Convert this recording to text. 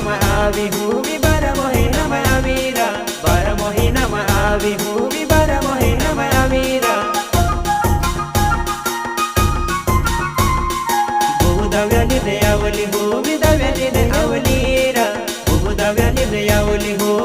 महिनामा आवी हूँ मी 12 महिनामा आवीरा 12 महिनामा आवी हूँ मी 12 महिनामा आवीरा बहुदाव्याने रे आवली हूँ मी 10व्याने आवलीरा बहुदाव्याने रे आवली हूँ